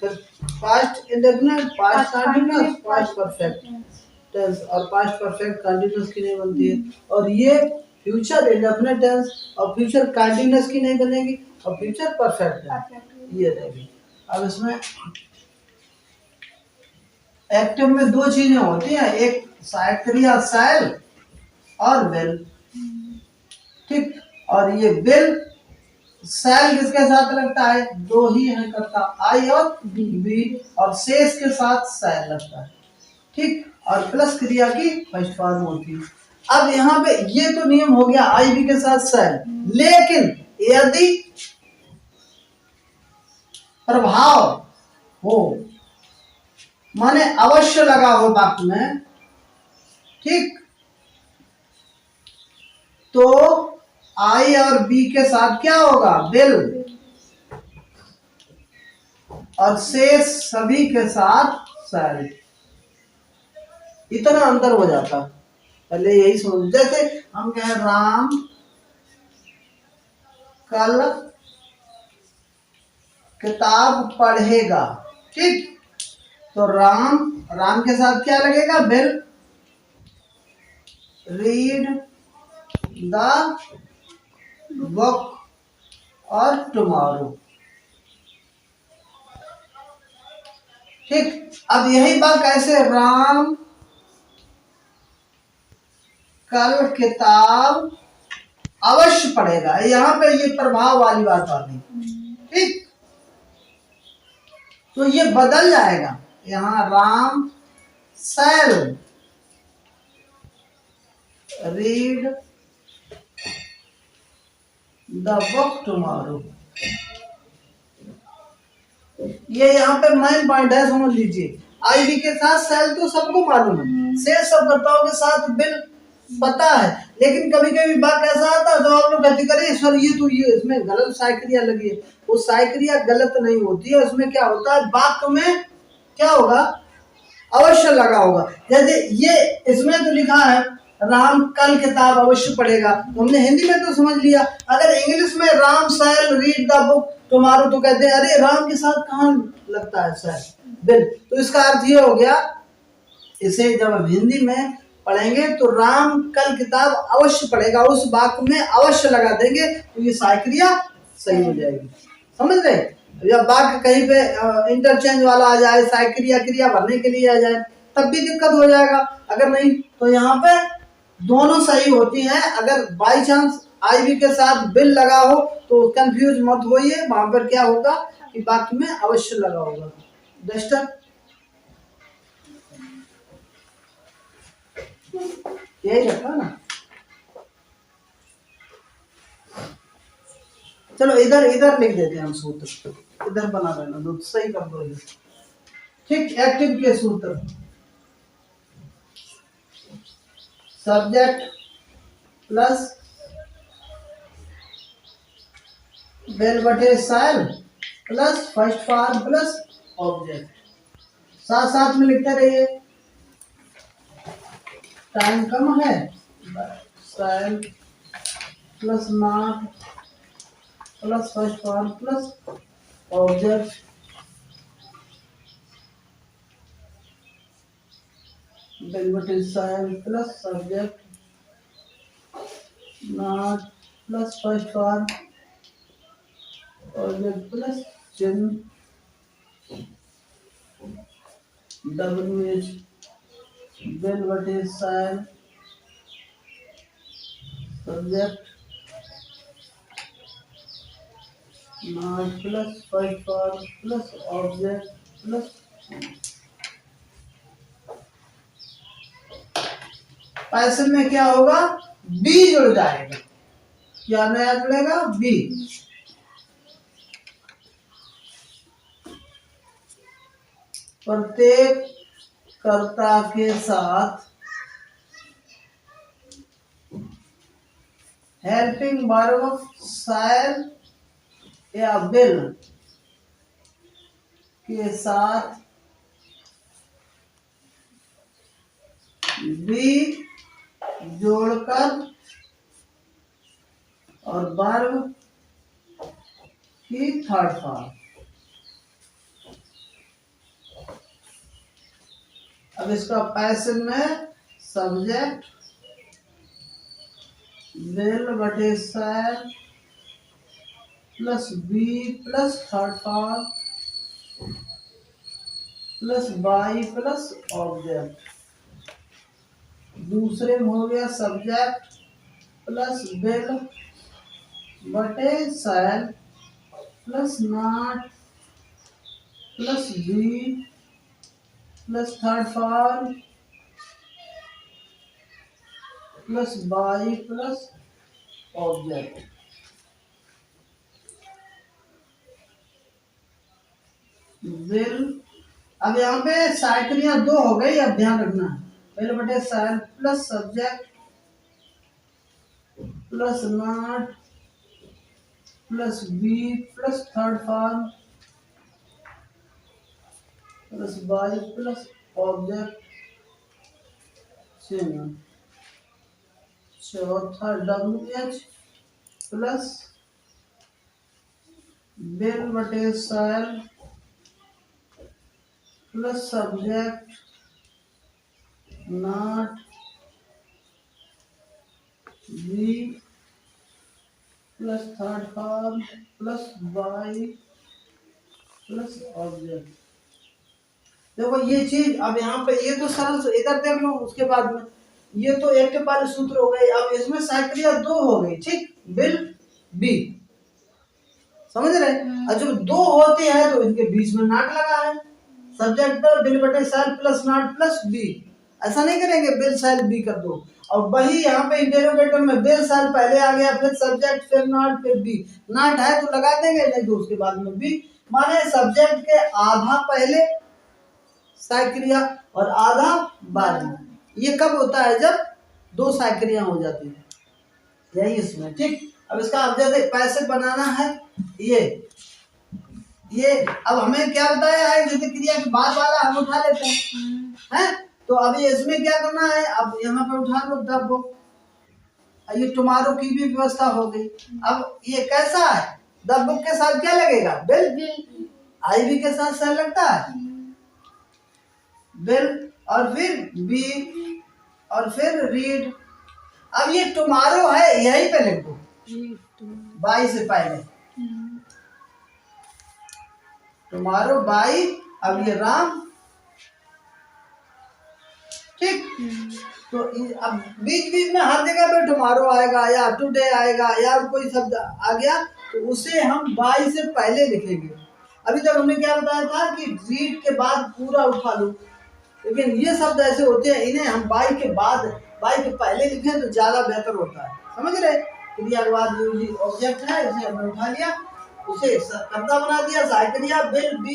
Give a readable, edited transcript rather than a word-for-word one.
फिर past indefinite, past continuous, past perfect tense, और past perfect continuous की नहीं बनती है। और ये फ्यूचर इंडेफिनिट टेंस और फ्यूचर कंटीन्यूअस की नहीं बनेगी, और फ्यूचर परफेक्ट टेंस ये रहेगी। अब इसमें एक्टिव में दो चीजें होती हैं, एक सहायक क्रिया शैल और विल, ठीक। और ये विल शैल किसके साथ लगता है? दो ही है करता, आई और बी, और शेष के साथ शैल लगता है, ठीक। और प्लस क्रिया की फर्स्ट फॉर्म होती है। अब यहाँ पे ये तो नियम हो गया आई बी के साथ शैल, लेकिन यदि प्रभाव हो, माने अवश्य लगा हो वाक्य में, ठीक, तो आई और बी के साथ क्या होगा? विल, और शेष सभी के साथ शैल। इतना अंतर हो जाता, पहले यही समझ। जैसे हम कहें राम कल किताब पढ़ेगा, ठीक, तो राम, राम के साथ क्या लगेगा? विल रीड द बुक और टुमारो, ठीक। अब यही बात कैसे? राम कल किताब अवश्य पढ़ेगा, यहाँ पे ये प्रभाव वाली बात आ गई, ठीक। तो ये बदल जाएगा, यहाँ राम शैल रीड द बुक टुमारो। ये यहाँ पे मेन पॉइंट है, समझ लीजिए। आई बी के साथ शैल तो सबको मालूम है, शेष शब्दकर्ताओं के साथ विल पता है, लेकिन कभी कभी बात ऐसा आता है तो आप लोग कहते करिए सर ये तो ये इसमें गलत साइक्रिया लगी है। वो साइक्रिया गलत नहीं होती है, उसमें क्या होता है वाक्य में क्या होगा? अवश्य लगा होगा। जैसे ये इसमें तो लिखा है राम कल किताब अवश्य पढ़ेगा, तो हमने हिंदी में तो समझ लिया। अगर इंग्लिश में राम शैल रीड द बुक टुमारो, तो कहते हैं अरे राम के साथ कहाँ लगता है शैल, विल। तो इसका अर्थ ये हो गया, इसे जब हम हिंदी में पढ़ेंगे तो राम कल किताब अवश्य पढ़ेगा, उस वाक्य में अवश्य लगा देंगे तो ये साइक्रिया सही हो जाएगी, समझ रहे? जब वाक्य कहीं पे इंटरचेंज वाला आ जाए, साइक्रिया क्रिया भरने के लिए आ जाए, तब भी दिक्कत हो जाएगा। अगर नहीं तो यहाँ पे दोनों सही होती हैं। अगर बाई चांस आई बी के साथ विल लगा हो तो कंफ्यूज मत होइए, वहां पर क्या होगा कि वाक्य में अवश्य लगा होगा। डस्टर यही रखा ना। चलो इधर इधर लिख देते हैं हम सूत्र, इधर बना लेना, दो सही कर दो, ठीक। एक्टिव के सूत्र, सब्जेक्ट प्लस विल बटे shall plus first form plus object, साथ साथ में लिखते रहिए। टाइम कम है, shall plus not plus first form plus object, will बटे shall plus subject not plus first form object plus चिन्ह WH विल बटे shall subject not plus first form plus object plus. पैसे में क्या होगा? बी जुड़ जाएगा, क्या नया जुड़ेगा? बी। प्रत्येक कर्ता के साथ हेल्पिंग वर्ब शैल या विल के साथ बी जोड़कर और वर्ब की थर्ड फॉर्म, अब इसका पैसिव में सब्जेक्ट विल बटे shall plus be plus third form plus by plus object. दूसरे में हो गया सब्जेक्ट प्लस विल बटे shall plus not plus be plus third form plus by plus object. Will अब यहाँ पे साइकिलियां दो हो गई, अब ध्यान रखना पहले बटे shall plus subject plus not plus be plus third form plus by plus object. चौथा WH प्लस विल बटे shall plus subject not be plus third form plus by plus object. देखो ये चीज अब यहाँ पे ये तो सरल इधर देख लो, उसके बाद में ये तो एक के पहले सूत्र हो गए। अब इसमें साइकिलिया दो हो गई, ठीक, विल बी, समझ रहे। और जब दो होती है तो इनके बीच में नॉट लगा है, सब्जेक्ट पर विल बटे shall plus not plus be. ऐसा नहीं करेंगे विल शैल बी कर दो, और वही यहाँ पे इंटरोगेटर में विल शैल पहले आ गया, फिर सब्जेक्ट फिर नॉट फिर बी। नॉट है तो लगा देंगे, नहीं तो उसके बाद में बी। माने सब्जेक्ट के आधा पहले साइक्रिया और आधा बाद में। ये कब होता है? जब दो साइक्रिया हो जाती है, यही इसमें, ठीक। अब इसका अब जैसे पैसे बनाना है, ये अब हमें क्या बताया है, जैसे क्रिया के बाद वाला हम उठा लेते हैं, तो अभी इसमें क्या करना है, अब यहाँ पे उठा लो दब, ये टुमारो की भी व्यवस्था हो गई। अब ये कैसा है, द बुक के साथ क्या लगेगा, बिल, आईवी के साथ सह लगता है बिल, और फिर बी, और फिर रीड। अब ये टुमारो है, यहीं पे लिख दो बाई से पहले, टुमारो बाई। अब ये राम, ठीक। तो अब बीच बीच में हर जगह पे टुमारो आएगा या टुडे आएगा या कोई शब्द आ गया तो उसे हम बाई से पहले लिखेंगे। अभी तक हमने क्या बताया था कि रीड के बाद पूरा उठा लो, लेकिन ये शब्द ऐसे होते हैं, इन्हें हम बाई के बाद, बाई के पहले लिखें तो ज्यादा बेहतर होता है, समझ रहे। क्रिया के बाद जो ऑब्जेक्ट है उसे हमने उठा लिया, उसे कर्ता बना दिया, साइकिलिया, बिल, बी।